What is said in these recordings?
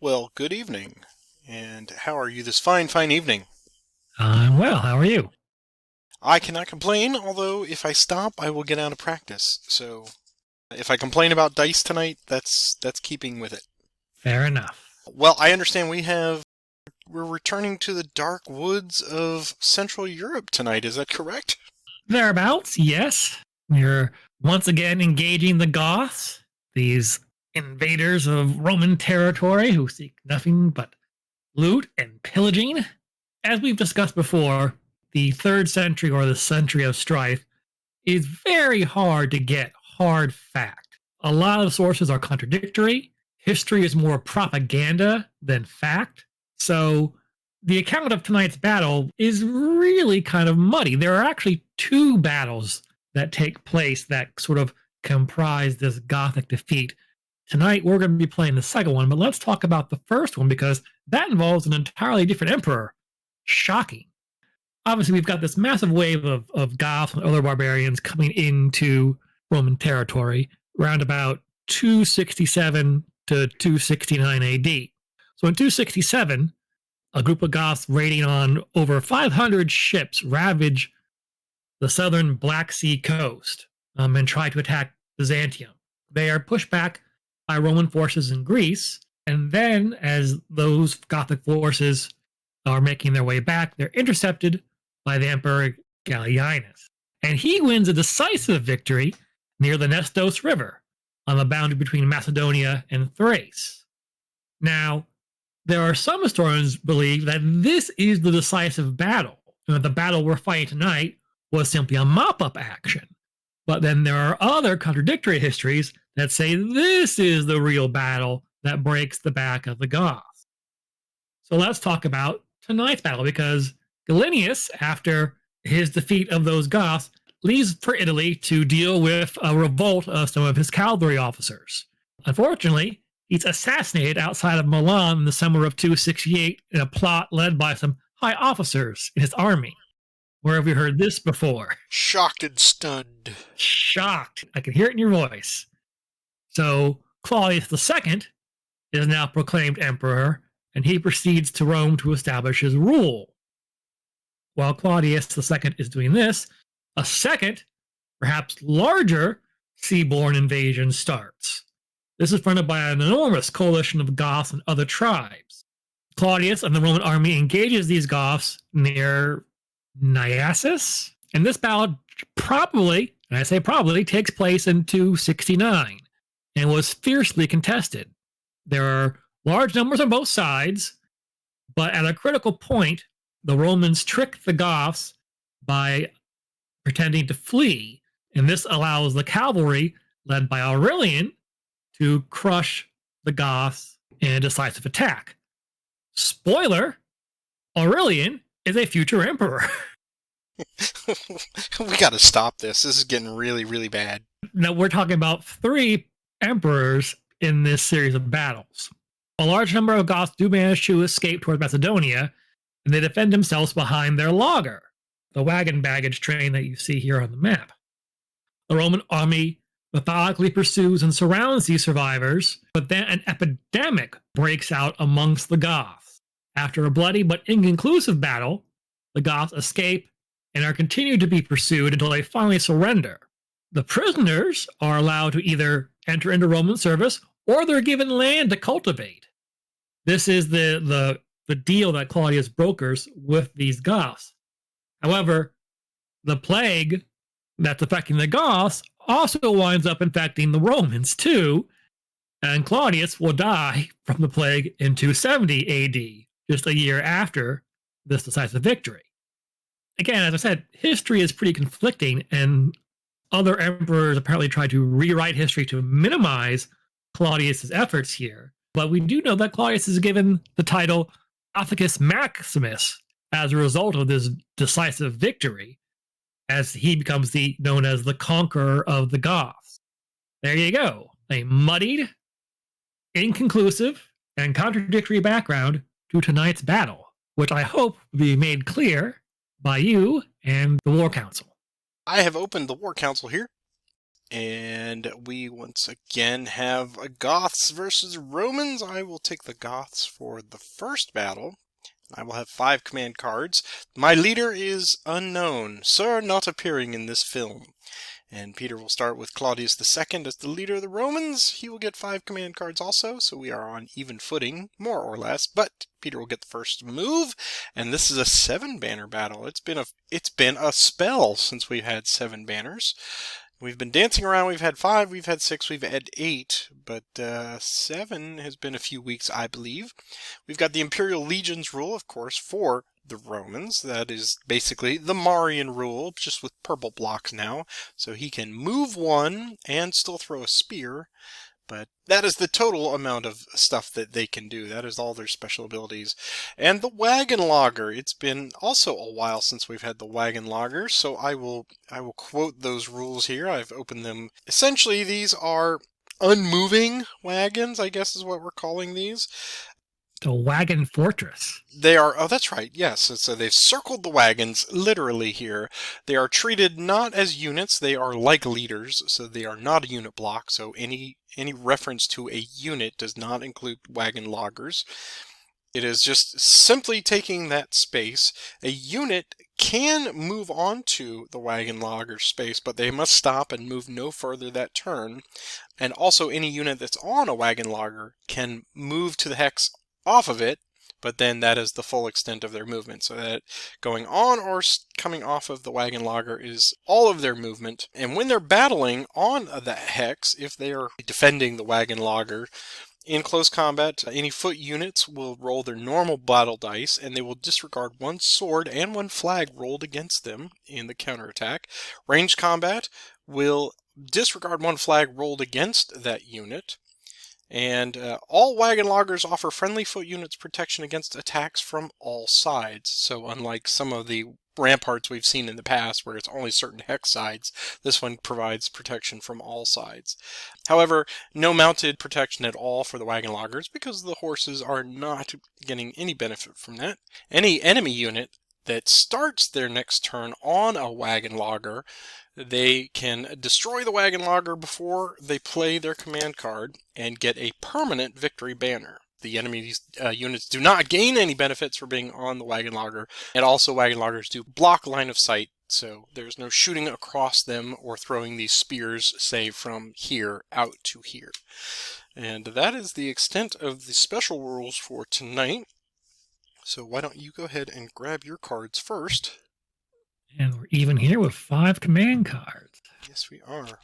Well, good evening. And how are you this fine evening? I'm well. How are you? I cannot complain, although if I stop, I will get out of practice. So, if I complain about dice tonight, that's keeping with it. Fair enough. Well, I understand we're returning to the dark woods of Central Europe tonight. Is that correct? Thereabouts, yes. We're once again engaging the Goths, these invaders of Roman territory who seek nothing but loot and pillaging. As we've discussed before, the 3rd century or the century of strife is very hard to get hard fact. A lot of sources are contradictory. History is more propaganda than fact. So the account of tonight's battle is really kind of muddy. There are actually 2 battles that take place that sort of comprise this Gothic defeat. Tonight we're going to be playing the second one, but let's talk about the first one because that involves an entirely different emperor. Shocking. Obviously, we've got this massive wave of Goths and other barbarians coming into Roman territory around about 267 to 269 AD. So in 267, a group of Goths raiding on over 500 ships ravage the southern Black Sea coast and try to attack Byzantium. They are pushed back by Roman forces in Greece, and then as those Gothic forces are making their way back, they're intercepted by the Emperor Gallienus. And he wins a decisive victory near the Nestos River on the boundary between Macedonia and Thrace. Now, there are some historians believe that this is the decisive battle, and that the battle we're fighting tonight was simply a mop-up action. But then there are other contradictory histories that say this is the real battle that breaks the back of the Goths. So let's talk about tonight's battle, because Gallienus, after his defeat of those Goths, leaves for Italy to deal with a revolt of some of his cavalry officers. Unfortunately, he's assassinated outside of Milan in the summer of 268 in a plot led by some high officers in his army. Where have you heard this before? Shocked and stunned. Shocked. I can hear it in your voice. So Claudius II is now proclaimed emperor, and he proceeds to Rome to establish his rule. While Claudius II is doing this, a second, perhaps larger, seaborne invasion starts. This is fronted by an enormous coalition of Goths and other tribes. Claudius and the Roman army engages these Goths near Naissus, and this battle probably, and I say probably, takes place in 269 and was fiercely contested. There are large numbers on both sides, but at a critical point, the Romans trick the Goths by pretending to flee, and this allows the cavalry, led by Aurelian, to crush the Goths in a decisive attack. Spoiler, Aurelian is a future emperor. We gotta stop this. This is getting really bad. Now, we're talking about 3 emperors in this series of battles. A large number of Goths do manage to escape toward Macedonia, and they defend themselves behind their logger, the wagon baggage train that you see here on the map. The Roman army methodically pursues and surrounds these survivors, but then an epidemic breaks out amongst the Goths. After a bloody but inconclusive battle, the Goths escape and are continued to be pursued until they finally surrender. The prisoners are allowed to either enter into Roman service or they're given land to cultivate. This is the deal that Claudius brokers with these Goths. However, the plague that's affecting the Goths also winds up infecting the Romans too, and Claudius will die from the plague in 270 AD, just a year after this decisive victory. Again, as I said, history is pretty conflicting, and other emperors apparently tried to rewrite history to minimize Claudius's efforts here. But we do know that Claudius is given the title Gothicus Maximus as a result of this decisive victory, as he becomes known as the conqueror of the Goths. There you go. A muddied, inconclusive, and contradictory background to tonight's battle, which I hope will be made clear by you and the War Council. I have opened the War Council here, and And we once again have Goths versus Romans. I will take the Goths for the first battle. I will have 5 command cards. My leader is unknown, sir, not appearing in this film. And Peter will start with Claudius II as the leader of the Romans. He will get 5 command cards also, so we are on even footing, more or less. But Peter will get the first move, and this is a 7-banner battle. It's been a spell since we've had 7 banners. We've been dancing around. We've had 5, we've had 6, we've had 8, but 7 has been a few weeks, I believe. We've got the Imperial Legions rule, of course, for the Romans. That is basically the Marian rule, just with purple blocks now. So he can move 1 and still throw a spear. But that is the total amount of stuff that they can do. That is all their special abilities. And the wagonlaager. It's been also a while since we've had the wagonlaager, so I will quote those rules here. I've opened them. Essentially, these are unmoving wagons, I guess is what we're calling these. The wagon fortress. They are, oh, that's right, yes. So they've circled the wagons, literally here. They are treated not as units, they are like leaders, so they are not a unit block, so any reference to a unit does not include wagonlaagers. It is just simply taking that space. A unit can move on to the wagonlaager space, but they must stop and move no further that turn. And also any unit that's on a wagonlaager can move to the hex off of it, but then that is the full extent of their movement. So that going on or coming off of the wagonlaager is all of their movement. And when they're battling on the hex, if they are defending the wagonlaager in close combat, any foot units will roll their normal battle dice, and they will disregard 1 sword and 1 flag rolled against them in the counterattack. Ranged combat will disregard 1 flag rolled against that unit. And all wagonlaagers offer friendly foot units protection against attacks from all sides. So unlike some of the ramparts we've seen in the past where it's only certain hex sides, this one provides protection from all sides. However, no mounted protection at all for the wagonlaagers because the horses are not getting any benefit from that. Any enemy unit that starts their next turn on a wagonlaager, they can destroy the wagonlaager before they play their command card and get a permanent victory banner. The enemy's units do not gain any benefits for being on the wagonlaager, and also wagonlaagers do block line of sight, so there's no shooting across them or throwing these spears, say, from here out to here. And that is the extent of the special rules for tonight. So why don't you go ahead and grab your cards first. And we're even here with 5 command cards. Yes, we are.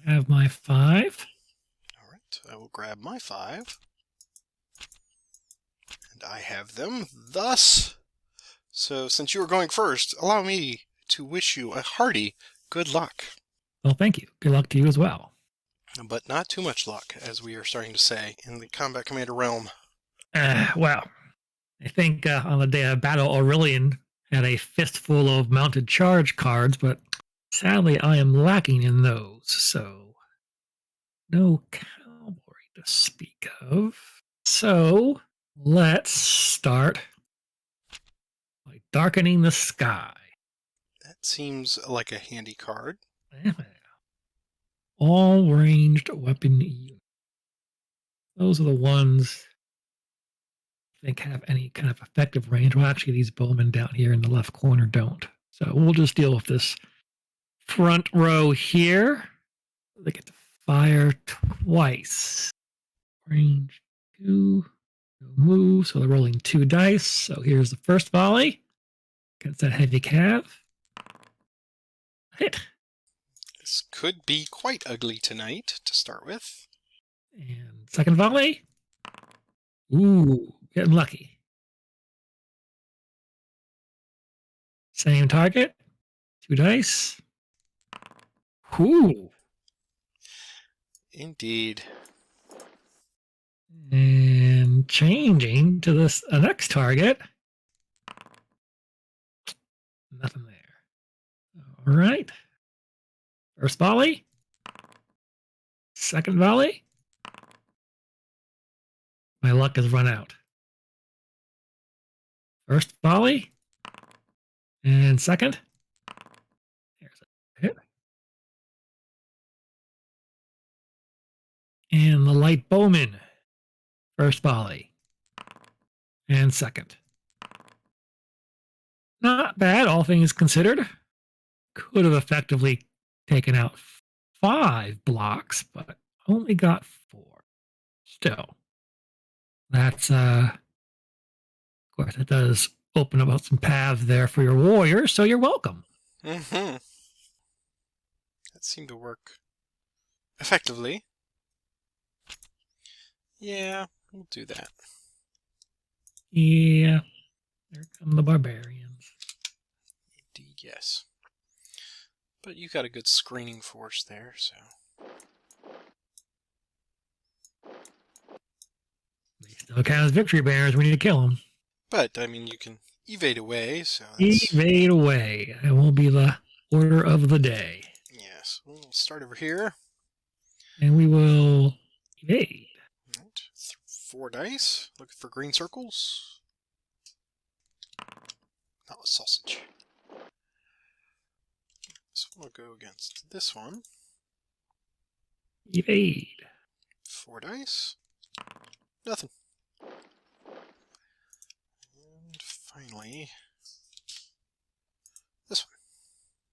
I have my 5. All right, I will grab my 5. And I have them thus. So since you are going first, allow me to wish you a hearty good luck. Well, thank you. Good luck to you as well. But not too much luck, as we are starting to say in the Combat Commander realm. Well, I think on the day of battle, Aurelian had a fistful of mounted charge cards, but sadly I am lacking in those, so no cavalry to speak of. So let's start by darkening the sky. That seems like a handy card. All ranged weapon units. Those are the ones I think have any kind of effective range. Well, actually, these bowmen down here in the left corner don't. So we'll just deal with this front row here. They get to fire twice. Range 2. No move, so they're rolling 2 dice. So here's the first volley. Against that heavy cav. Hit. This could be quite ugly tonight, to start with. And second volley. Ooh, getting lucky. Same target. 2 dice. Ooh. Indeed. And changing to this next target. Nothing there. All right. First volley. Second volley. My luck has run out. First volley. And second. Hit. And the light bowman. First volley. And second. Not bad, all things considered. Could have effectively taken out 5 blocks, but only got 4. Still. That's, of course, it does open up some paths there for your warriors, so you're welcome. Mm-hmm. That seemed to work effectively. Yeah, we'll do that. Yeah. There come the barbarians. Indeed, yes. But you got a good screening force there, so... They still count as victory banners. We need to kill them. But, I mean, you can evade away, so that's... Evade away. It will be the order of the day. Yes, we'll start over here. And we will evade. Right. 4 dice. Looking for green circles. Not a sausage. This one will go against this one. Evade. 4 dice. Nothing. And finally, this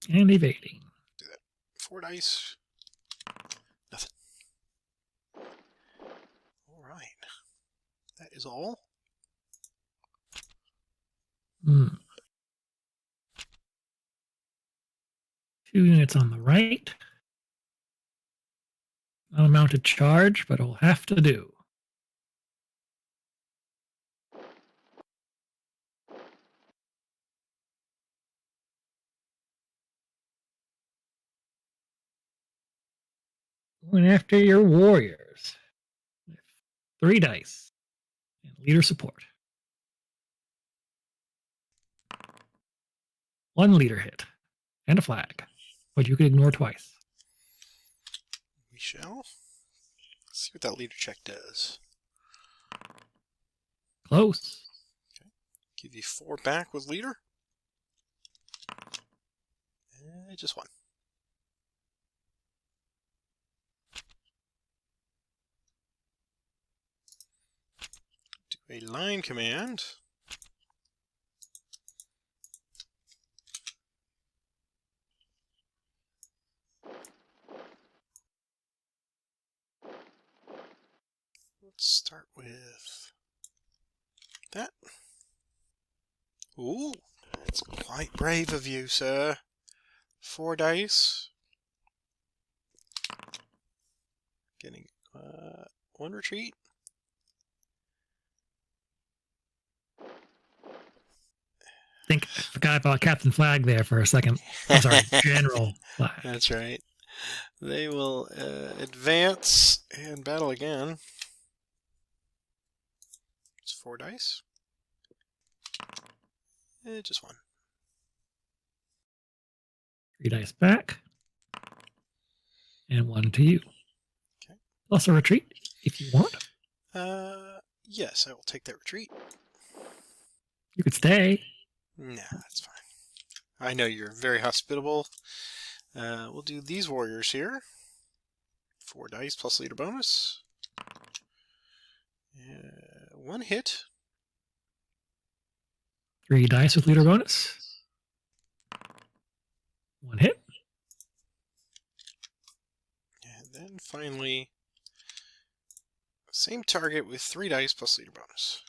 one. And evading. Do that. 4 dice. Nothing. Alright. That is all. Hmm. 2 units on the right. Not a mounted charge, but it'll have to do. Going after your warriors. 3 dice. And leader support. 1 leader hit. And a flag. But you can ignore twice. We shall. See what that leader check does. Close. Okay. Give you 4 back with leader. Just 1. Do a line command. Let's start with that. Ooh, that's quite brave of you, sir. 4 dice. Getting 1 retreat. I forgot about Captain Flag there for a second. I'm sorry, General Flag. That's right. They will advance and battle again. It's 4 dice. Just 1. 3 dice back. And 1 to you. Okay. Plus a retreat, if you want. Yes, I will take that retreat. You could stay. Nah, that's fine. I know you're very hospitable. We'll do these warriors here. 4 dice plus leader bonus. 1 hit. 3 dice with leader bonus. 1 hit. And then finally, same target with 3 dice plus leader bonus.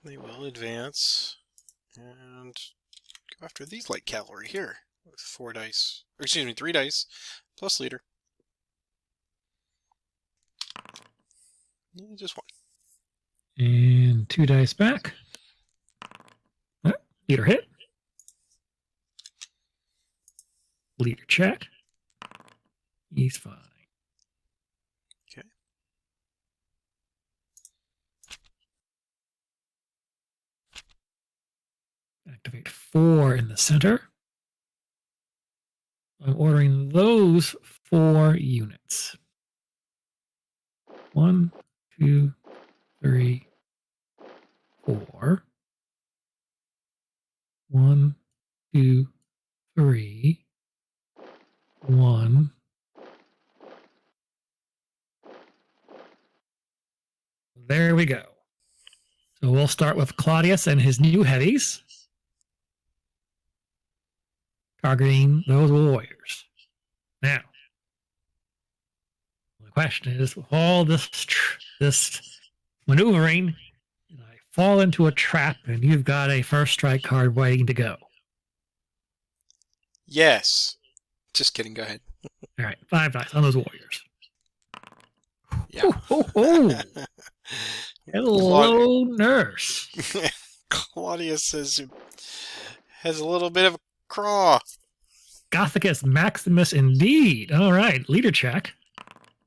They will advance and go after these light cavalry here with 4 dice, or excuse me, 3 dice plus leader. Yeah, just 1. And 2 dice back. Leader hit. Leader check. He's fine. Okay. Activate 4 in the center. I'm ordering those 4 units. 1, 2, 3, 4. 1, 2, 3. 1. There we go. So we'll start with Claudius and his new heavies, targeting those warriors. Now, the question is, with all this maneuvering, did I fall into a trap and you've got a first strike card waiting to go? Yes. Just kidding. Go ahead. All right, 5 dice on those warriors. Yeah. Hello, nurse. Claudius has a little bit of a craw. Gothicus Maximus indeed. All right, leader check.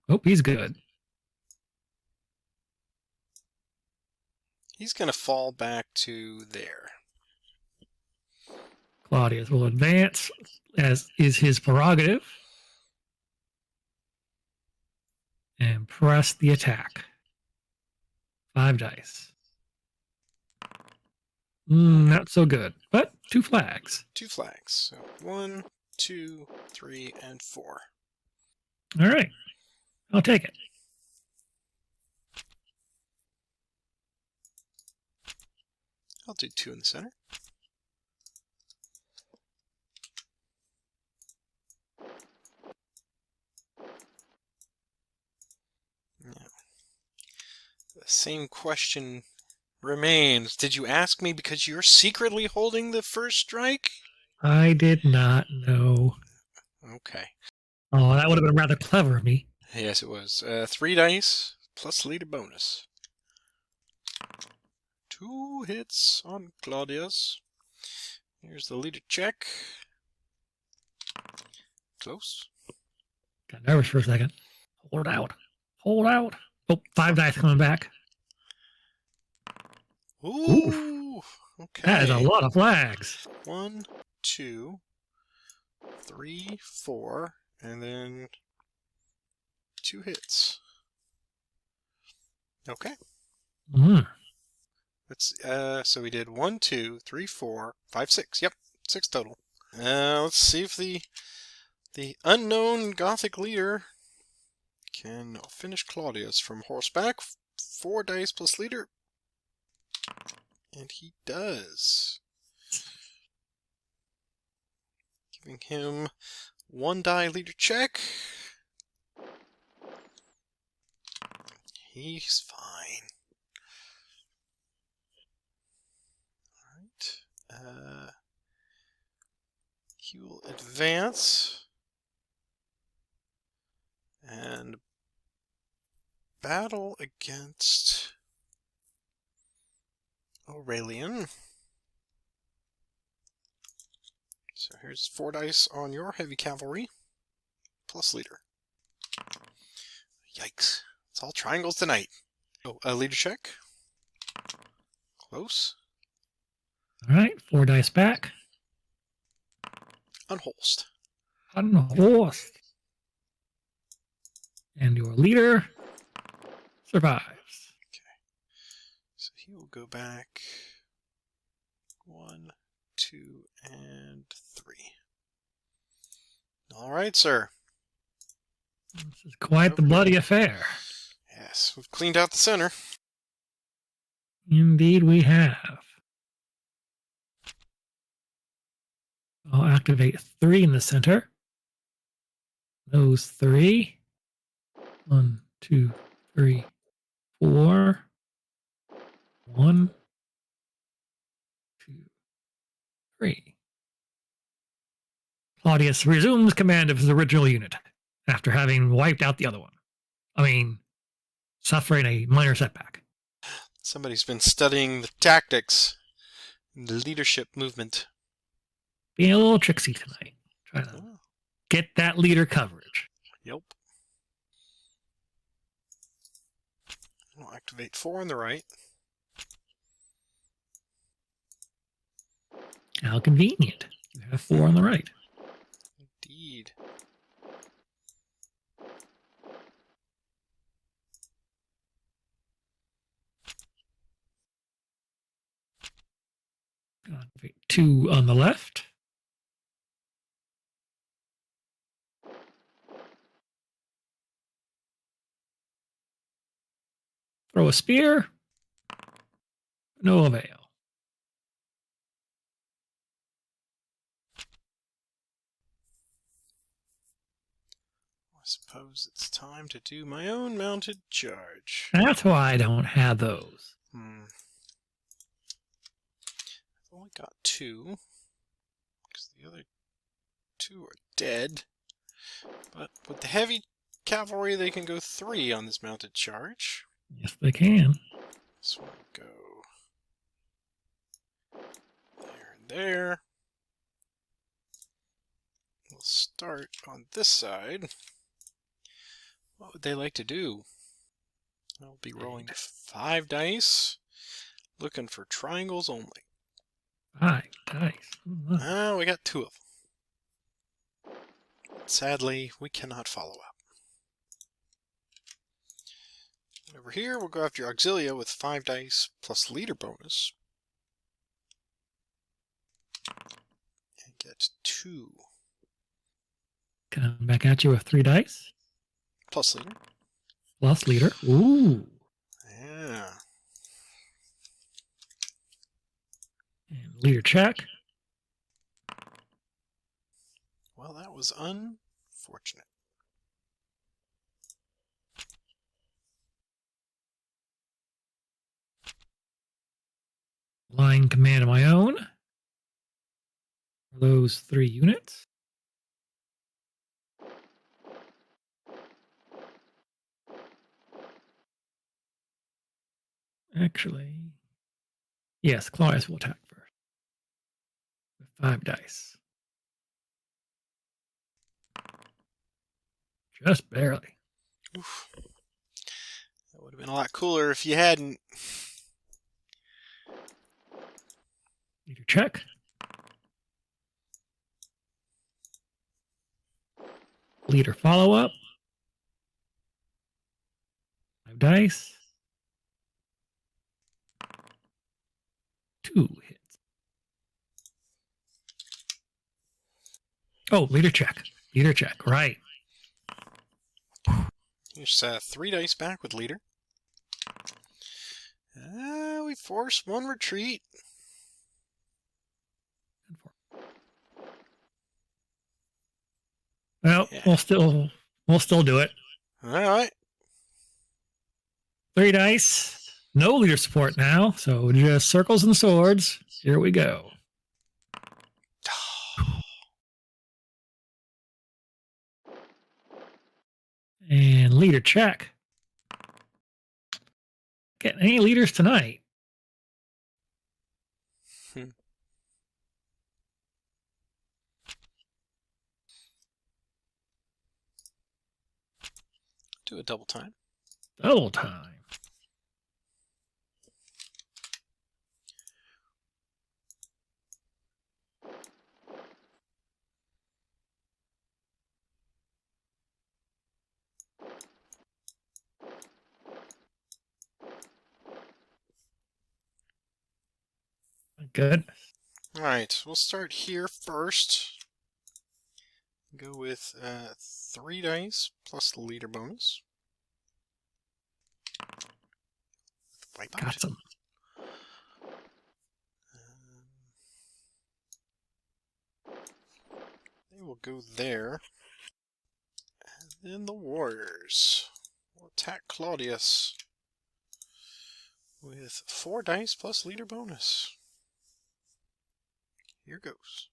Oh, he's good. He's going to fall back to there. Claudius will advance, as is his prerogative, and press the attack. 5 dice. Not so good, but 2 flags. 2 flags. So 1, 2, 3, and 4. All right, I'll take it. I'll do 2 in the center. Now, the same question remains. Did you ask me because you're secretly holding the first strike? I did not know. Okay. Oh, that would have been rather clever of me. Yes, it was. 3 dice plus leader bonus. 2 hits on Claudius. Here's the leader check. Close. Got nervous for a second. Hold out. Hold out. Oh, 5 dice coming back. Ooh. Okay. That is a lot of flags. 1, 2, 3, 4, and then 2 hits. Okay. Let's so we did 1, 2, 3, 4, 5, 6. Yep, 6 total. Let's see if the unknown Gothic leader can finish Claudius from horseback. 4 dice plus leader. And he does. Giving him 1 die leader check. He's fine. Alright. He will advance and battle against Aurelian. So here's 4 dice on your heavy cavalry, plus leader. Yikes. It's all triangles tonight. Oh, a leader check. Close. All right, 4 dice back. Unholst. Unhorsed. And your leader survives. Okay. So he will go back 1, 2, and 3. All right, sir. This is quite the bloody affair. Yes, we've cleaned out the center. Indeed we have. I'll activate 3 in the center. Those 3. 1, 2, 3, 4. 1, 2, 3. Claudius resumes command of his original unit after having wiped out the other one. I mean, suffering a minor setback. Somebody's been studying the tactics and the leadership movement. Being a little tricksy tonight. Trying to get that leader coverage. Yep. We'll activate 4 on the right. How convenient. You have 4 on the right. Indeed. 2 on the left. Throw a spear. No avail. I suppose it's time to do my own mounted charge. That's why I don't have those. I've only got 2, because the other 2 are dead. But with the heavy cavalry, they can go 3 on this mounted charge. Yes, they can. This one go there and there. We'll start on this side. What would they like to do? I'll be rolling 5 dice, looking for triangles only. 5 dice. We got 2 of them. Sadly, we cannot follow up. Over here, we'll go after Auxilia with 5 dice plus leader bonus. And get 2. Come back at you with 3 dice. Plus leader. Plus leader. Ooh. Yeah. And leader check. Well, that was unfortunate. Line command of my own. Those 3 units. Actually, yes, Claudius will attack first. With 5 dice. Just barely. Oof. That would have been a lot cooler if you hadn't. Leader check. Leader follow up. 5 dice. 2 hits. Oh, leader check. Leader check, right. Here's 3 dice back with leader. We force 1 retreat. Well, Yeah. we'll still do it. All right. 3 dice. No leader support now, so just circles and swords. Here we go. And leader check. Getting any leaders tonight? Do a double time. Double time. Good. All right, we'll start here first. Go with 3 dice plus the leader bonus. Wipe out. Got some. They will go there. And then the warriors will attack Claudius with 4 dice plus leader bonus. Here goes.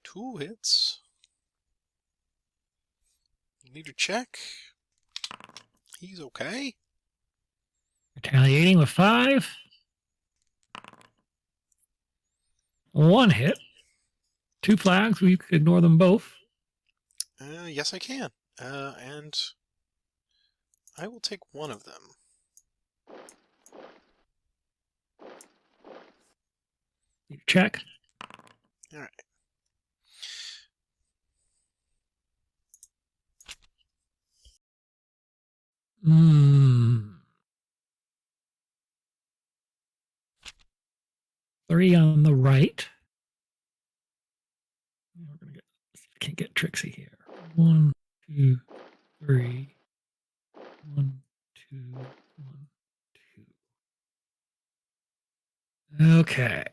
2 hits. Leader check. He's okay. Retaliating with 5. 1 hit. 2 flags. We could ignore them both. Yes, I can. And I will take 1 of them. Leader check. All right. 3 on the right. We're gonna get, can't get tricksy here. 1, 2, 3. 1, 2, 1, 2. Okay.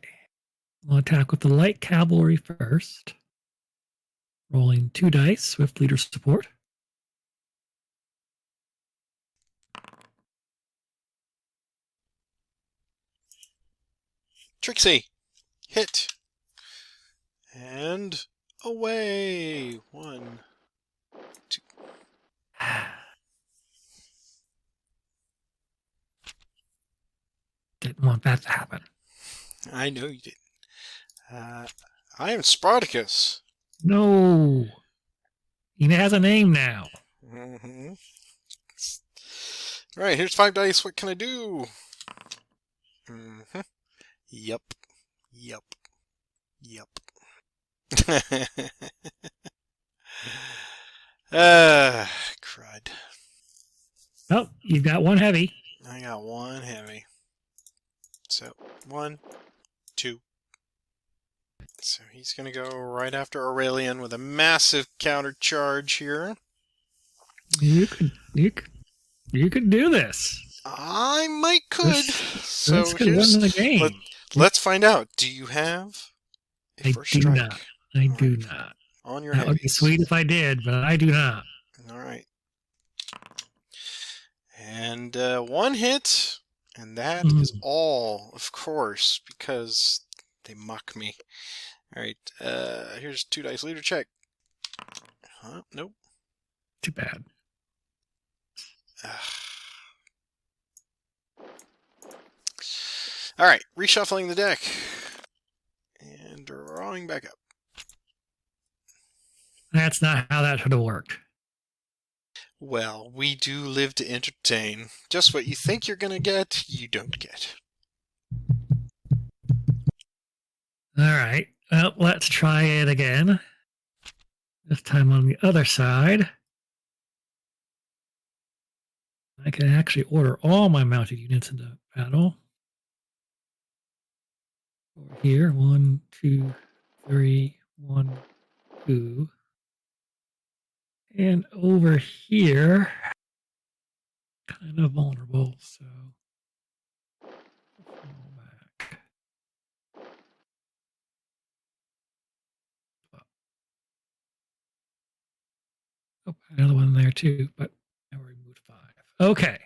We'll attack with the light cavalry first. Rolling 2 dice with leader support. Trixie, hit. And away. 1, 2. Didn't want that to happen. I know you did. I am Spartacus. No. He has a name now. Mm-hmm. All right, here's 5 dice. What can I do? Mm-hmm. Yep. Yep. Yep. Crud. Oh, you've got 1 heavy. I got 1 heavy. So, 1, 2. So he's going to go right after Aurelian with a massive counter charge here. You could do this. I might could. This could win the game. Let's find out. Do you have a first strike? Not. I do not. On your That would be sweet if I did, but I do not. All right. And 1 hit, and that is all, of course, because they mock me. All right. Here's 2 dice leader check. Nope. Too bad. All right, reshuffling the deck and drawing back up. That's not how that should have worked. Well, we do live to entertain. Just what you think you're going to get, you don't get. All right. Well, let's try it again. This time on the other side. I can actually order all my mounted units into battle. Over here, 1, 2, 3, 1, 2. And over here, kind of vulnerable, so fall back. Oh, another one there too, but now we moved 5. Okay.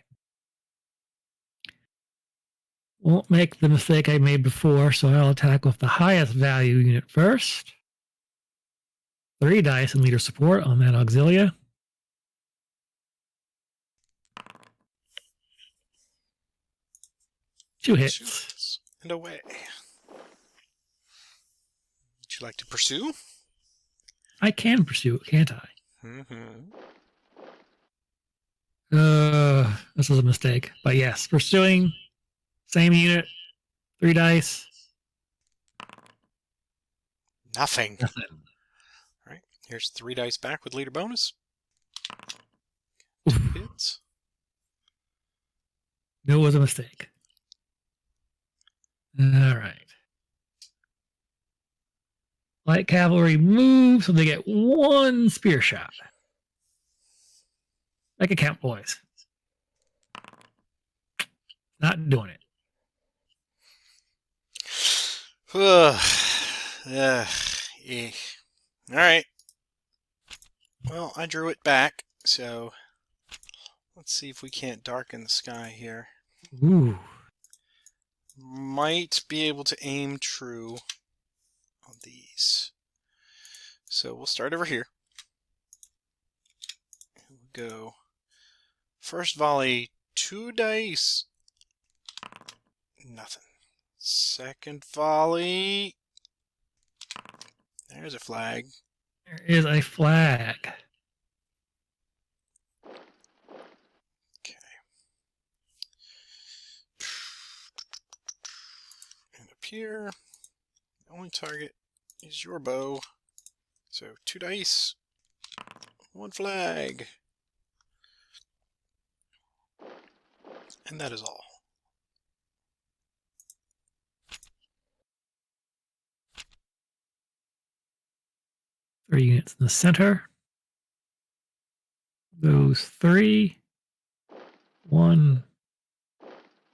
Won't make the mistake I made before, so I'll attack with the highest value unit first. 3 dice and leader support on that auxilia. Two hits. And away. Would you like to pursue? I can pursue it, can't I? Mm-hmm. This was a mistake. But yes, pursuing. Same unit. 3 dice. Nothing. All right. Here's 3 dice back with leader bonus. 2 hits. No, it was a mistake. All right. Light cavalry move, so they get 1 spear shot. Make it count, boys. Not doing it. Yeah. All right. Well, I drew it back, so let's see if we can't darken the sky here. Ooh. Might be able to aim true on these. So we'll start over here. We'll go first volley, 2 dice. Nothing. Second volley. There's a flag. There is a flag. Okay. And up here, the only target is your bow. So 2 dice, 1 flag. And that is all. 3 units in the center. Those 3. 1,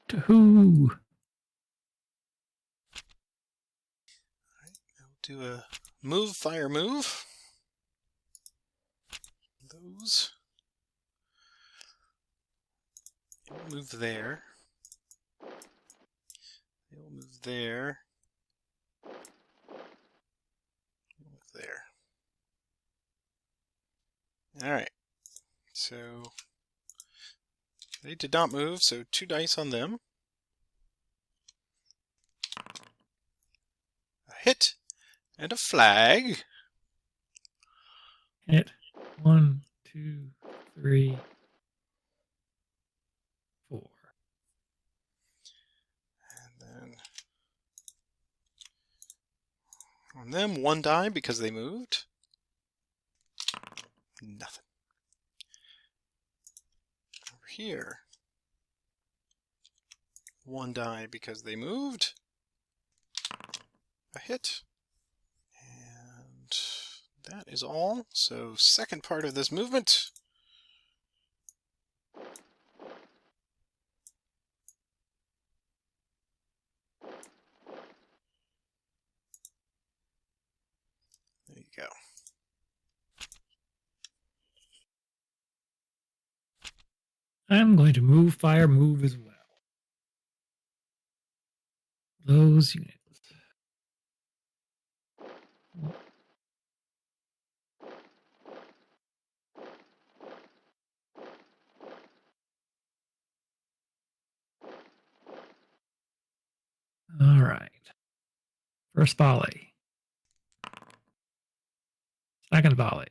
2. Do a move, fire, move. Those. They'll move there. They'll move there. Move there. Alright. So they did not move, so 2 dice on them. A hit and a flag. Hit. 1, 2, 3, 4. And then on them, 1 die because they moved. Nothing. Over here, 1 die because they moved. A hit. And that is all. So second part of this movement. There you go. I'm going to move, fire, move as well. Those units. All right. First volley. Second volley.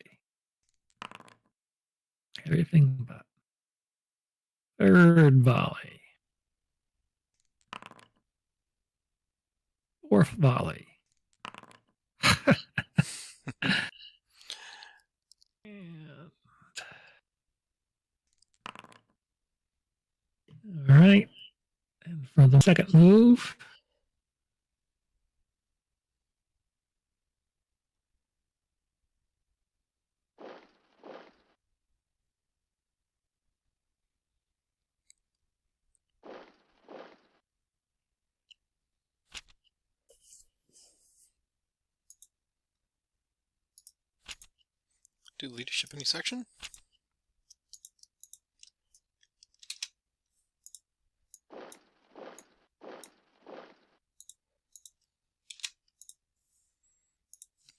Everything but. Third volley. Fourth volley. And... All right. And for the second move, Do leadership any section.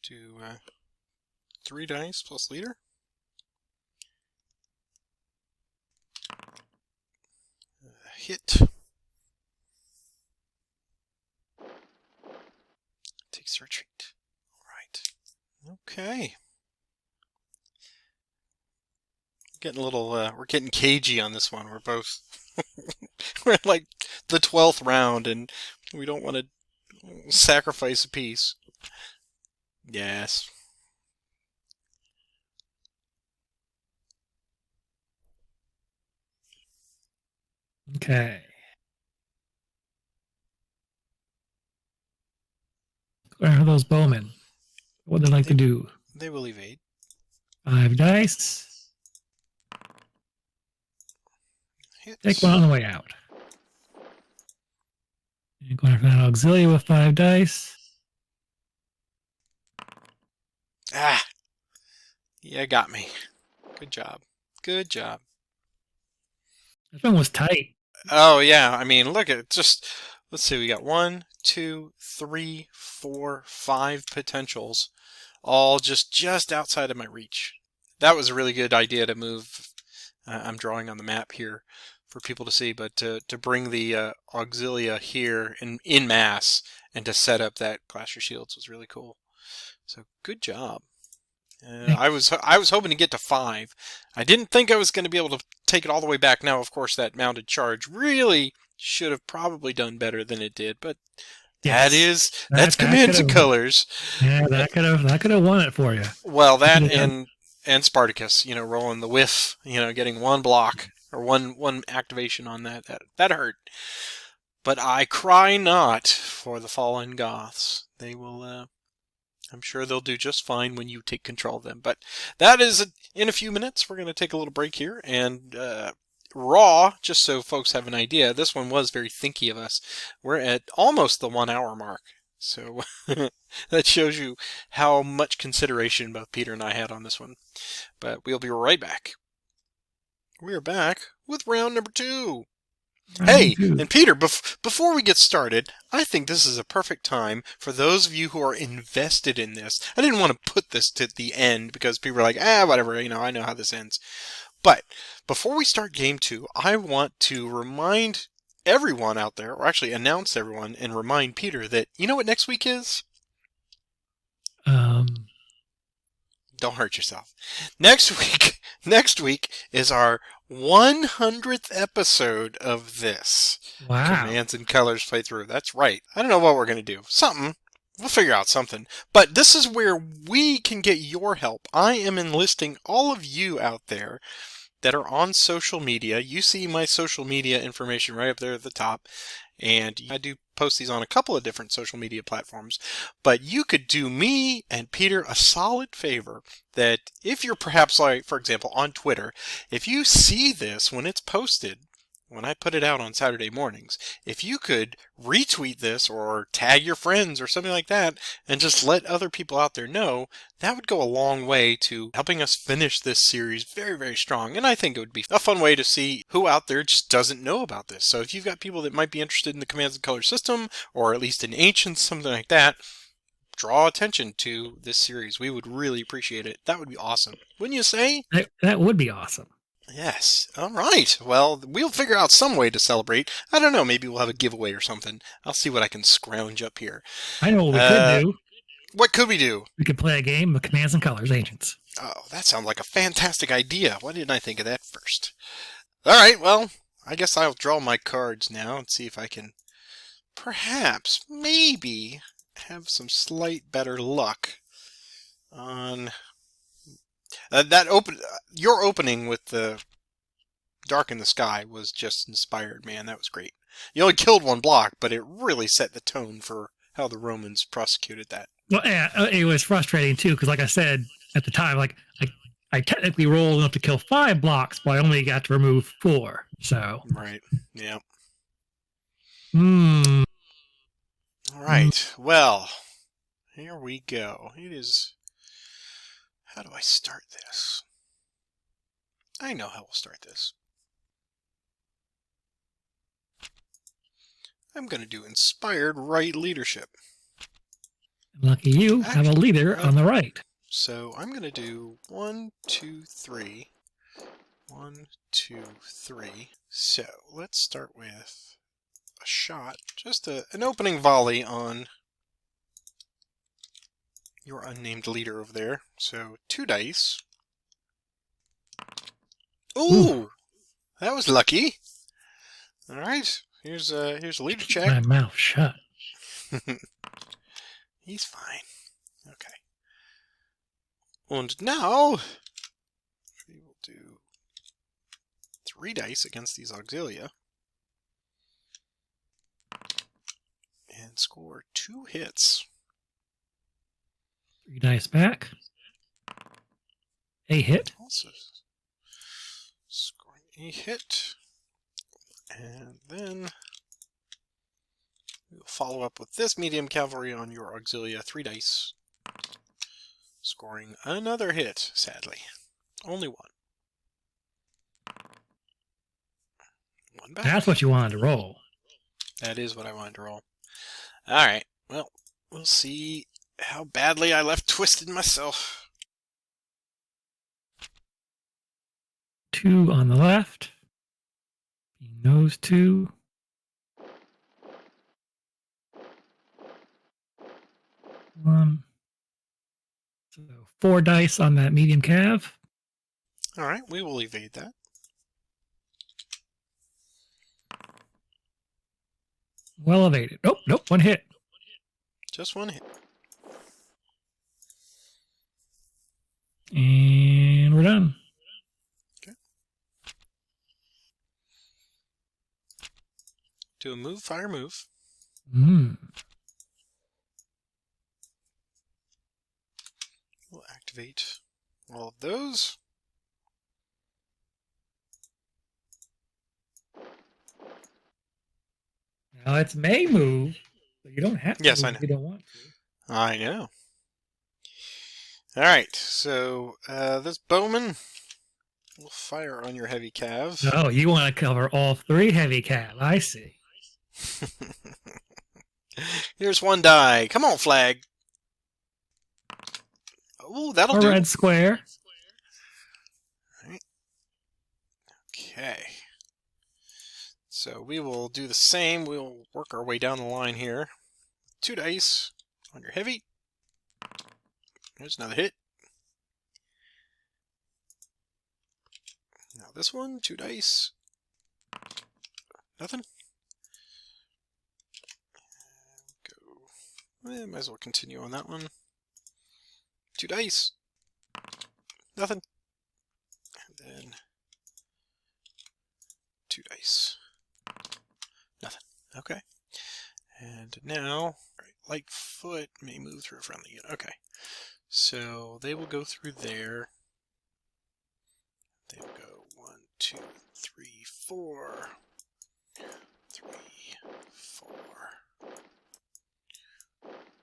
Do 3 dice plus leader. Hit. Takes retreat. All right. Okay. Getting a little. We're getting cagey on this one. We're both. We're like the 12th round, and we don't want to sacrifice a piece. Yes. okay. Where are those bowmen? What would they like to do? They will evade. 5 dice. Hits. Take one on the way out. And going for that auxilia with 5 dice. Ah! Yeah, got me. Good job. Good job. This one was tight. Oh, yeah. I mean, look at it. Just, let's see. We got 1, 2, 3, 4, 5 potentials. All just outside of my reach. That was a really good idea to move. I'm drawing on the map here for people to see, but to bring the auxilia here in mass and to set up that Glacier Shields was really cool. So good job. I was hoping to get to 5. I didn't think I was going to be able to take it all the way back. Now, of course, that mounted charge really should have probably done better than it did, but Yes. that's commands and colors. Yeah, that could have won it for you. Well, that and Spartacus, rolling the whiff, getting 1 block or one activation on that hurt. But I cry not for the fallen Goths. They will I'm sure they'll do just fine when you take control of them. But that is in a few minutes. We're going to take a little break here. And raw, just so folks have an idea, this one was very thinky of us. We're at almost the 1 hour mark. So that shows you how much consideration both Peter and I had on this one. But we'll be right back. We're back with round number 2. Hey, and Peter, before we get started, I think this is a perfect time for those of you who are invested in this. I didn't want to put this to the end because people are like, whatever, I know how this ends. But before we start game 2, I want to remind everyone out there, or actually announce to everyone and remind Peter that, you know what next week is? Don't hurt yourself. Next week is our 100th episode of this. Wow. Commands and Colors playthrough. That's right. I don't know what we're going to do. Something. We'll figure out something. But this is where we can get your help. I am enlisting all of you out there that are on social media. You see my social media information right up there at the top. And I do post these on a couple of different social media platforms. But you could do me and Peter a solid favor that if you're perhaps, like, for example, on Twitter, if you see this when it's posted, when I put it out on Saturday mornings, if you could retweet this or tag your friends or something like that and just let other people out there know, that would go a long way to helping us finish this series very, very strong. And I think it would be a fun way to see who out there just doesn't know about this. So if you've got people that might be interested in the Commands and Colors system, or at least in Ancients, something like that, draw attention to this series. We would really appreciate it. That would be awesome. Wouldn't you say? That would be awesome. Yes. All right. Well, we'll figure out some way to celebrate. I don't know. Maybe we'll have a giveaway or something. I'll see what I can scrounge up here. I know what we could do. What could we do? We could play a game of Commands and Colors Ancients. Oh, that sounds like a fantastic idea. Why didn't I think of that first? All right. Well, I guess I'll draw my cards now and see if I can perhaps, maybe, have some slight better luck on your opening with the Dark in the Sky was just inspired, man. That was great. You only killed one block, but it really set the tone for how the Romans prosecuted that. Well, yeah, it was frustrating too, because like I said at the time, like I technically rolled enough to kill 5 blocks, but I only got to remove 4. So right, yeah. All right. Well, here we go. It is. How do I start this? I know how we'll start this. I'm going to do Inspired Right Leadership. Lucky you have a leader on the right. So I'm going to do 1, 2, 3. 1, 2, 3. So let's start with a shot. Just an opening volley on your unnamed leader over there. So 2 dice. Ooh! That was lucky. All right. Here's a leader check. My mouth shut. He's fine. Okay. And now we will do 3 dice against these auxilia and score 2 hits. 3 dice back. A hit. Also scoring a hit. And then we'll follow up with this medium cavalry on your auxilia, 3 dice. Scoring another hit, sadly. Only 1. 1 back. That's what you wanted to roll. That is what I wanted to roll. Alright, well, we'll see how badly I left twisted myself. 2 on the left. Those 2. 1. So 4 dice on that medium cav. Alright, we will evade that. Well evaded. Oh, nope, 1 hit. Just 1 hit. And we're done. Okay. Do a move, fire move. activate all of those. Now it's may move, but you don't have to Yes, move I know. if you don't want to. I know. All right, so this bowman will fire on your heavy cav. Oh, you want to cover all 3 heavy cav. I see. Here's 1 die. Come on, flag. Oh, that'll A do. red square. Right. Okay. So we will do the same. We'll work our way down the line here. 2 dice on your heavy. There's another hit. Now this one, 2 dice. Nothing. Go. Might as well continue on that one. 2 dice. Nothing. And then 2 dice. Nothing. Okay. And now, Lightfoot may move through a friendly unit. Okay. So they will go through there. They will go 1, 2, 3, 4. 3, 4.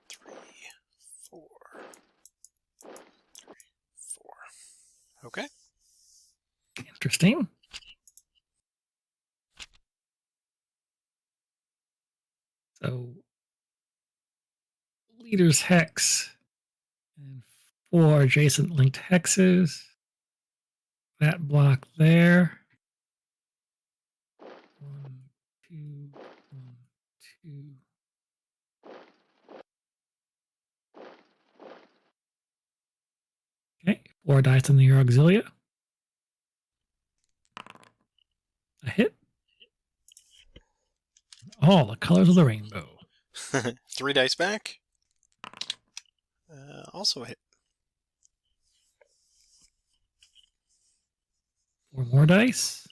3, 4. 3, 4. Okay. Interesting. So, leader's hex and 4 adjacent linked hexes. That block there. 1, 2, 1, 2. Okay, 4 dice on your auxilia. A hit. All the colors of the rainbow. 3 dice back. Also a hit. 4 more dice.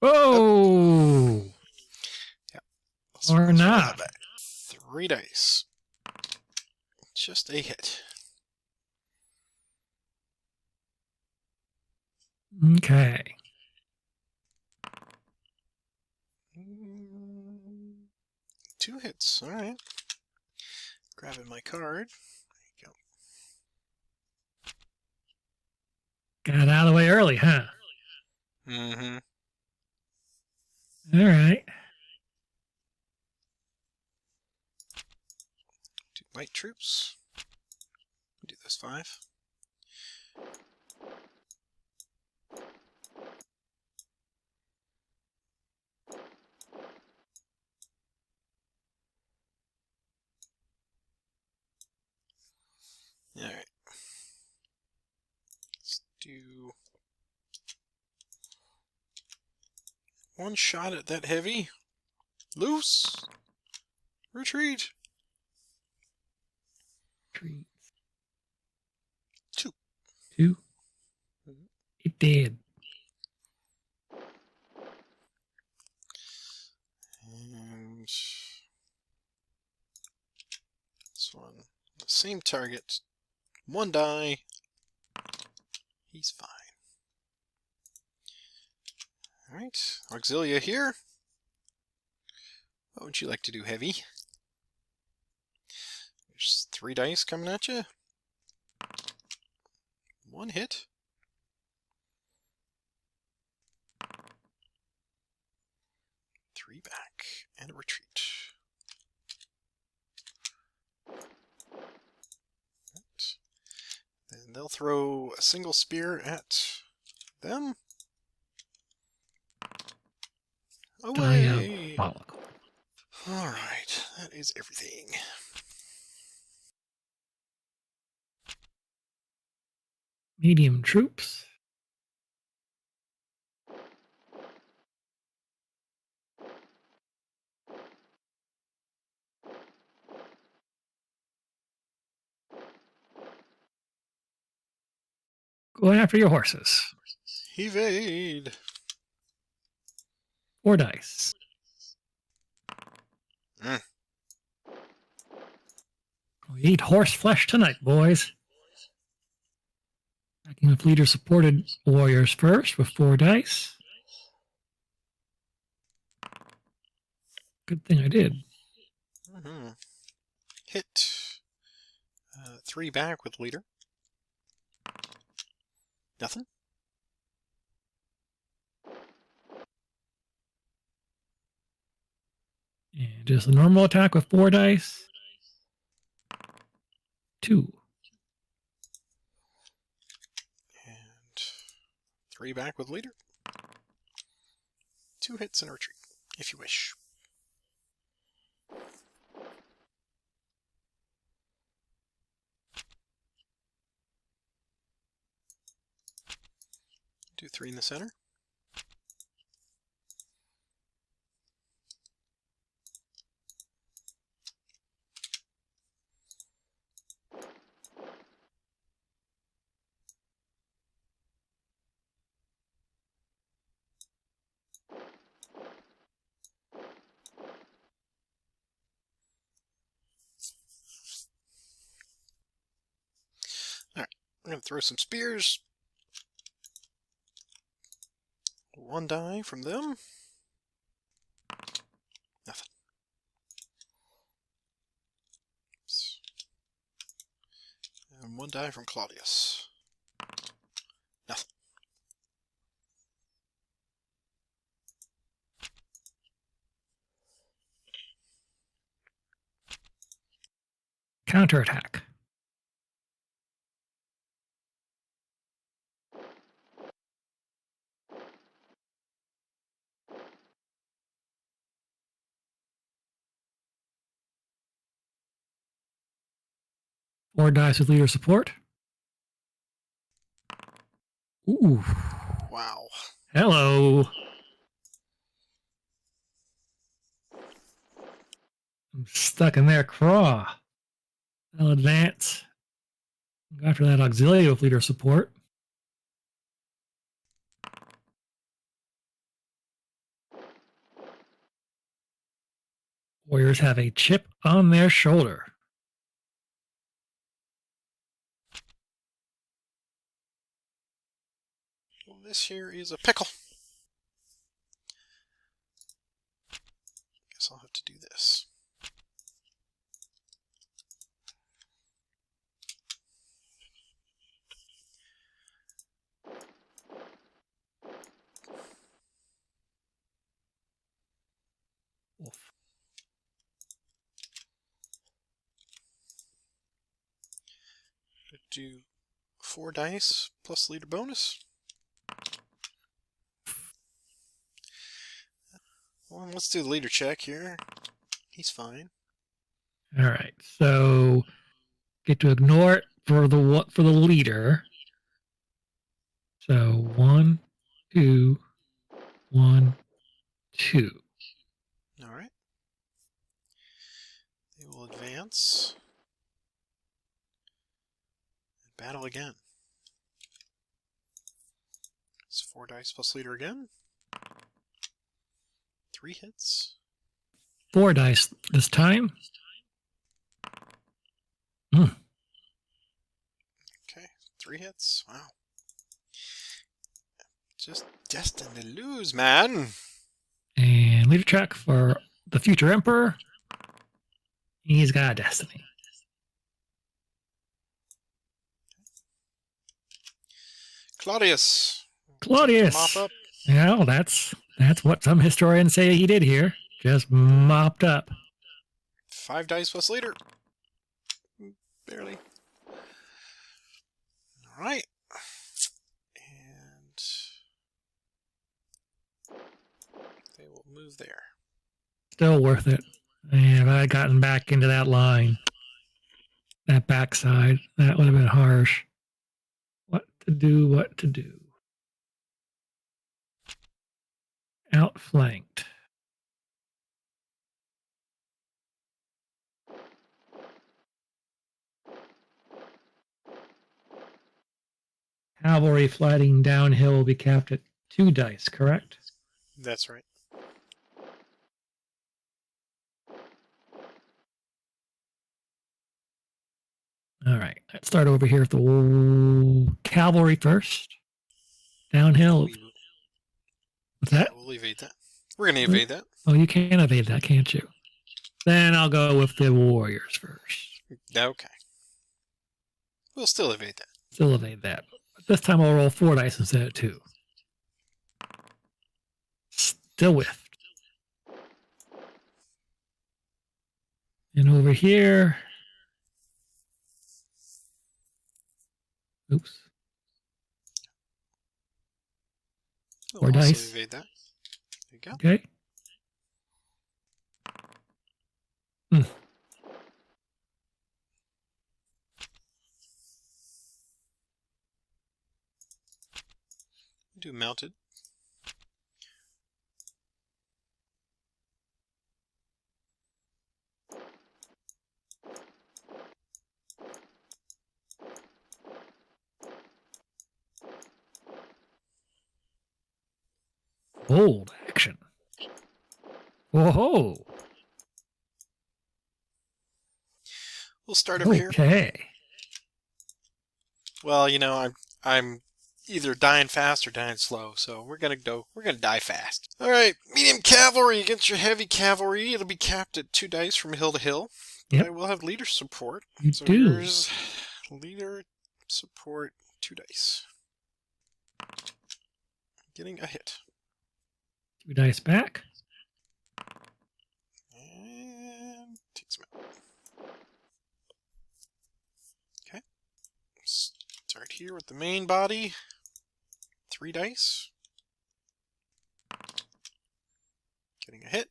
Oh! Yep. Or not. 3 dice. Just a hit. Okay. 2 hits. All right. Grabbing my card. There you Got out of the way early, huh? go. Mm-hmm. All right. 2 light troops. Do those 5. All right. Let's do 1 shot at that heavy. Loose. Retreat. Treats. 2. 2. It did. And this one, the same target. 1 die. He's fine. All right, Auxilia here. What would you like to do, heavy? There's 3 dice coming at you. 1 hit. 3 back and a retreat. Right. Then they'll throw a single spear at them. Away! Diabolical. Alright, that is everything. Medium troops. Going after your horses. Evade! 4 dice. Mm. We eat horse flesh tonight, boys. Attacking with leader supported warriors first with 4 dice. Good thing I did. Mm-hmm. Hit. 3 back with leader. Nothing. And just a normal attack with 4 dice. 2. And 3 back with leader. 2 hits and a retreat, if you wish. Do 3 in the center. Alright, I'm going to throw some spears. 1 die from them. Nothing. Oops. And 1 die from Claudius. Nothing. Counterattack. Four dice with leader support. Ooh. Wow. Hello. I'm stuck in their craw. I'll advance. Go after that auxiliary with leader support. Warriors have a chip on their shoulder. Well, this here is a pickle. Guess I'll have to do this. Wolf. Do 4 dice plus leader bonus. Well, let's do the leader check here. He's fine. All right, so get to ignore it for the leader. So 1, 2, 1, 2. All right. They will advance and battle again. It's 4 dice plus leader again. 3 hits. 4 dice this time. Okay, 3 hits. Wow. Just destined to lose, man. And leader check for the future emperor. He's got a destiny. Claudius. Claudius. Mop up. Yeah, that's what some historians say he did here. Just mopped up. 5 dice plus leader. Barely. All right. And they will move there. Still worth it. And if I had gotten back into that line, that backside, that would have been harsh. What to do, what to do. Outflanked. Cavalry fighting downhill will be capped at 2 dice, correct? That's right. All right. Let's start over here with the cavalry first. Downhill. What's that? We'll evade that. We're going to evade that. Oh, you can evade that, can't you? Then I'll go with the warriors first. Okay. We'll still evade that. Still evade that. But this time I'll roll 4 dice instead of 2. Still whiffed. And over here. Oops. We'll 4 also dice. evade that. There you go. Okay. Do mounted. Bold action. Whoa. We'll start over here. Okay. Well, you know, I'm either dying fast or dying slow, so we're gonna die fast. Alright, medium cavalry against your heavy cavalry. It'll be capped at 2 dice from hill to hill. Yep. I will have leader support. You so do. Here's leader support 2 dice. Getting a hit. 2 dice back. And takes him out. Okay. Start here with the main body. 3 dice. Getting a hit.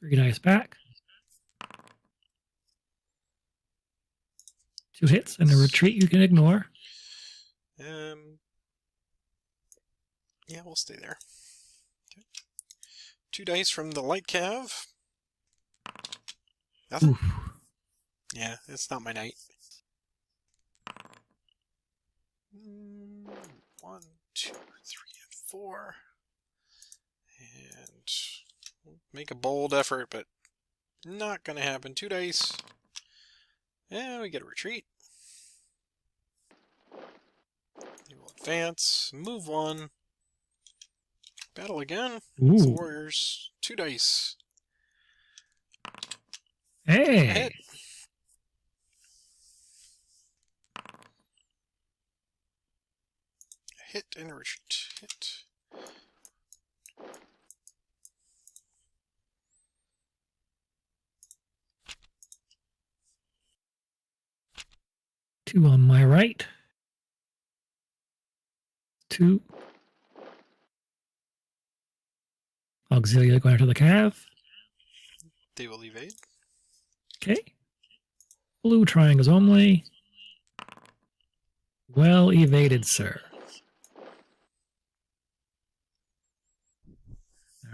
3 dice back. 2 hits and a retreat you can ignore. Yeah, we'll stay there. Okay. 2 dice from the light cav. Nothing. Oof. Yeah, it's not my night. 1, 2, 3, and 4. And we'll make a bold effort, but not gonna happen. 2 dice. And we get a retreat. They will advance. Move 1. Battle again. It's the warriors. 2 dice. Hey. Hit. Hit and retreat. Hit. Two on my right. 2. Auxilia going after the cav. They will evade. Okay. Blue triangles only. Well evaded, sir.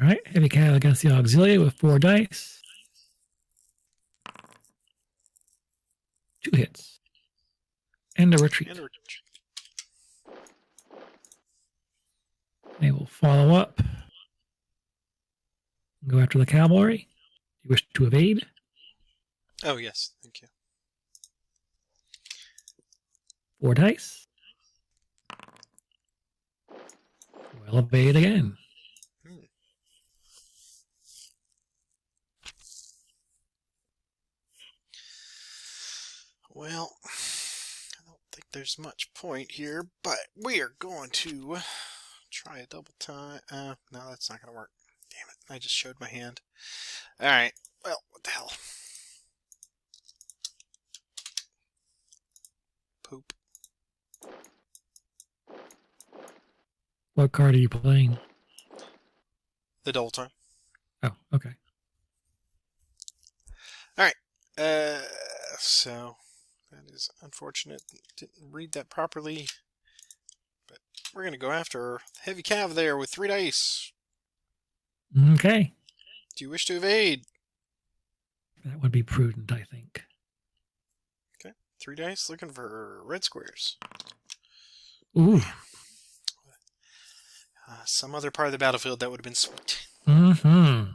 All right. Heavy cav against the Auxilia with 4 dice. 2 hits. And a retreat. And a retreat. They will follow up. Go after the cavalry. You wish to evade? Oh, yes. Thank you. 4 dice. Well, evade again. Well, I don't think there's much point here, but we are going to try a double time. No, that's not going to work. Damn it. I just showed my hand. Alright. Well, what the hell? Poop. What card are you playing? The double time. Oh, okay. Alright. So that is unfortunate. Didn't read that properly. But we're going to go after heavy cav there with 3 dice. Okay. Do you wish to evade? That would be prudent, I think. Okay. 3 dice looking for red squares. Ooh. Some other part of the battlefield that would have been sweet. Mm-hmm.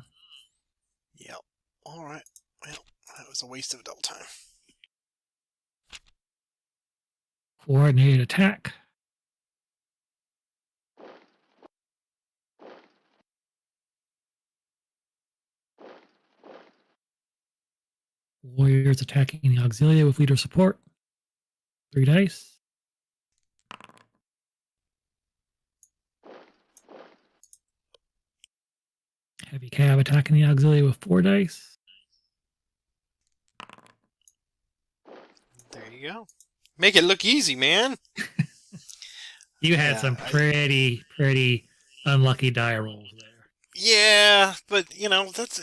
Yep. Alright. Well, that was was a waste of double time. Coordinated attack. Warriors attacking the auxilia with leader support. 3 dice. Heavy cab attacking the auxilia with 4 dice. There you go. Make it look easy, man. You had some pretty unlucky die rolls there. Yeah, but that's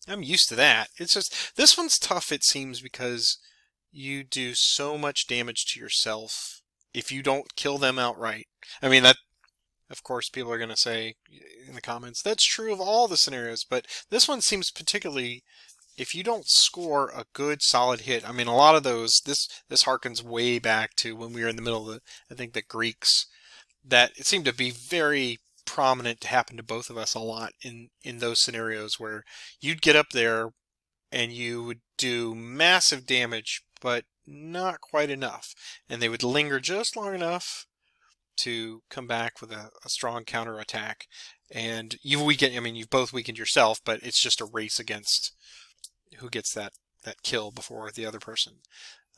I'm used to that. It's just this one's tough. It seems because you do so much damage to yourself if you don't kill them outright. I mean that. Of course, people are going to say in the comments that's true of all the scenarios, but this one seems particularly. If you don't score a good solid hit, I mean, a lot of those, this harkens way back to when we were in the middle of I think the Greeks, that it seemed to be very prominent to happen to both of us a lot in those scenarios where you'd get up there and you would do massive damage, but not quite enough. And they would linger just long enough to come back with a strong counterattack. And you've both weakened yourself, but it's just a race against who gets that kill before the other person.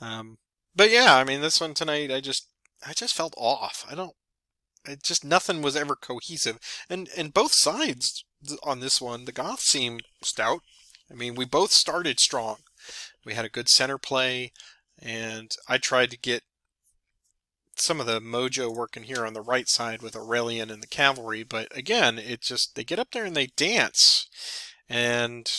But yeah, I mean, this one tonight, I just felt off. Nothing was ever cohesive. And both sides on this one, the Goths seem stout. I mean, we both started strong. We had a good center play, and I tried to get some of the mojo working here on the right side with Aurelian and the cavalry, but again, they get up there and they dance. And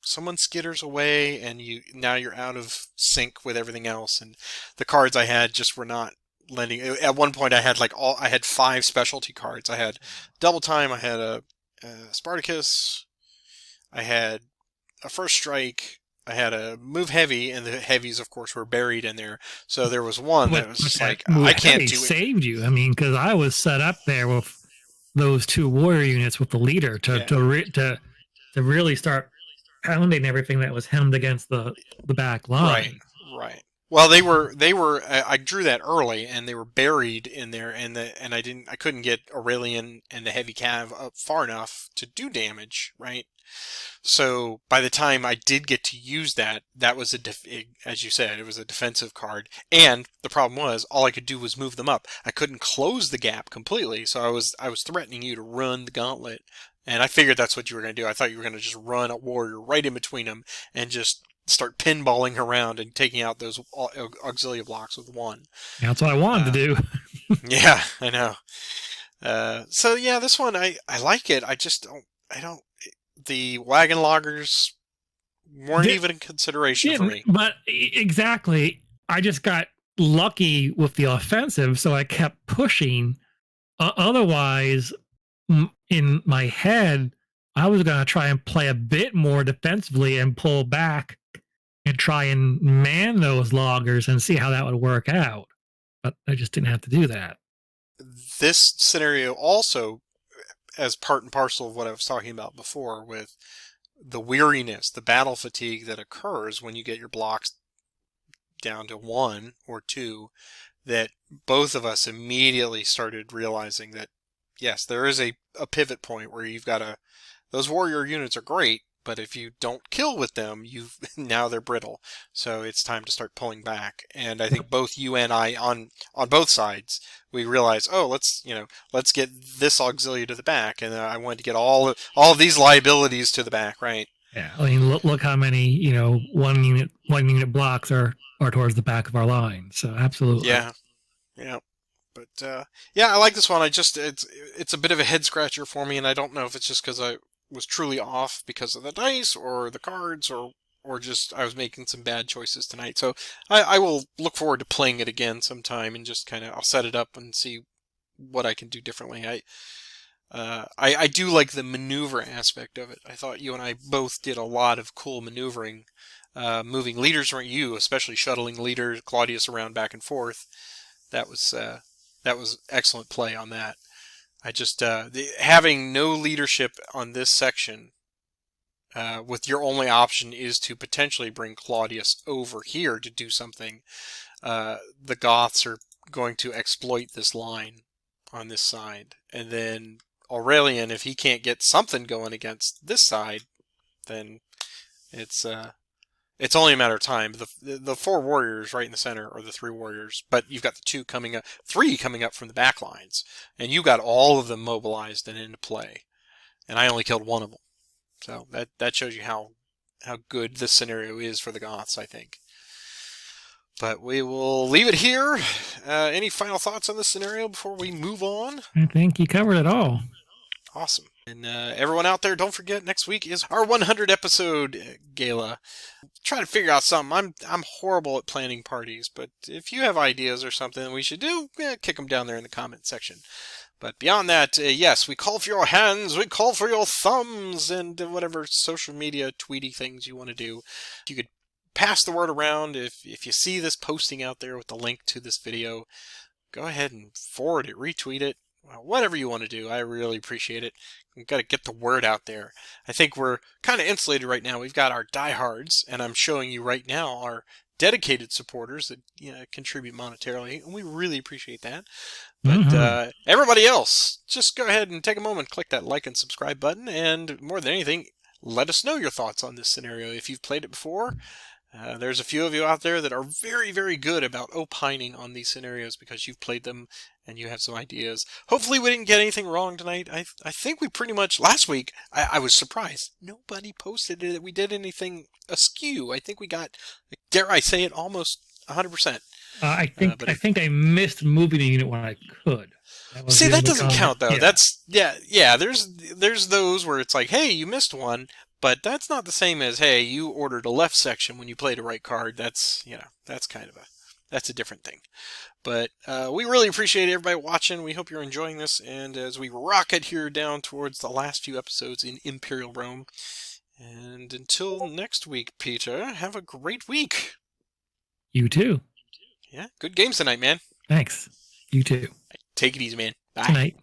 someone skitters away and now you're out of sync with everything else, and the cards I had just were not lending. At one point I had 5 specialty cards. I had double time, I had a Spartacus, I had a first strike, I had a move heavy, and the heavies of course were buried in there. So there was one that was just like, I can't do it. Saved you. I mean, because I was set up there with those 2 warrior units with the leader to really start pounding everything that was hemmed against the back line. Right. Well, they were. I drew that early, and they were buried in there, and I couldn't get Aurelian and the heavy cav up far enough to do damage, right? So by the time I did get to use that was as you said, it was a defensive card, and the problem was all I could do was move them up. I couldn't close the gap completely, so I was threatening you to run the gauntlet. And I figured that's what you were going to do. I thought you were going to just run a warrior right in between them and just start pinballing around and taking out those auxilia blocks with one. That's what I wanted to do. Yeah, I know. So yeah, this one, I like it. I don't, the wagonlaagers weren't even a consideration for me. But exactly, I just got lucky with the offensive, so I kept pushing. Otherwise, in my head, I was going to try and play a bit more defensively and pull back and try and man those loggers and see how that would work out. But I just didn't have to do that. This scenario also, as part and parcel of what I was talking about before, with the weariness, the battle fatigue that occurs when you get your blocks down to 1 or 2, that both of us immediately started realizing that yes, there is a pivot point where you've got those warrior units are great, but if you don't kill with them, now they're brittle. So it's time to start pulling back. And I think both you and I on both sides, we realized, let's get this auxilia to the back, and I wanted to get all of these liabilities to the back, right? Yeah, I mean, look how many one unit blocks are towards the back of our line. So absolutely. Yeah. But yeah, I like this one. It's a bit of a head scratcher for me, and I don't know if it's just because I was truly off because of the dice or the cards, or just I was making some bad choices tonight. So I will look forward to playing it again sometime and just I'll set it up and see what I can do differently. I do like the maneuver aspect of it. I thought you and I both did a lot of cool maneuvering, moving leaders around, you especially shuttling leader Claudius around back and forth. That was excellent play on that. I just having no leadership on this section with your only option is to potentially bring Claudius over here to do something, the Goths are going to exploit this line on this side. And then Aurelian, if he can't get something going against this side, then it's only a matter of time. The four warriors right in the center are the three warriors, but you've got the three coming up from the back lines, and you got all of them mobilized and into play. And I only killed one of them. So that shows you how good this scenario is for the Goths, I think. But we will leave it here. Any final thoughts on this scenario before we move on? I think you covered it all. Awesome. And everyone out there, don't forget, next week is our 100 episode gala. Try to figure out something. I'm horrible at planning parties, but if you have ideas or something that we should do, kick them down there in the comment section. But beyond that, yes, we call for your hands, we call for your thumbs, and whatever social media tweety things you want to do. You could pass the word around. If you see this posting out there with the link to this video, go ahead and forward it, retweet it, whatever you want to do. I really appreciate it. We've got to get the word out there. I think we're kind of insulated right now. We've got our diehards, and I'm showing you right now our dedicated supporters that contribute monetarily, and we really appreciate that. But everybody else, just go ahead and take a moment, click that like and subscribe button, and more than anything, let us know your thoughts on this scenario. If you've played it before, there's a few of you out there that are very, very good about opining on these scenarios because you've played them and you have some ideas. Hopefully we didn't get anything wrong tonight. I think we pretty much, last week, I was surprised. Nobody posted that we did anything askew. I think we got, dare I say it, almost 100%. I think I missed moving the unit when I could. See, that doesn't count though. Yeah. That's there's those where it's like, hey, you missed one, but that's not the same as, hey, you ordered a left section when you played a right card. That's that's a different thing. But we really appreciate everybody watching. We hope you're enjoying this, and as we rocket here down towards the last few episodes in Imperial Rome. And until next week, Peter, have a great week. You too. Yeah, good games tonight, man. Thanks. You too. Take it easy, man. Bye. Good night.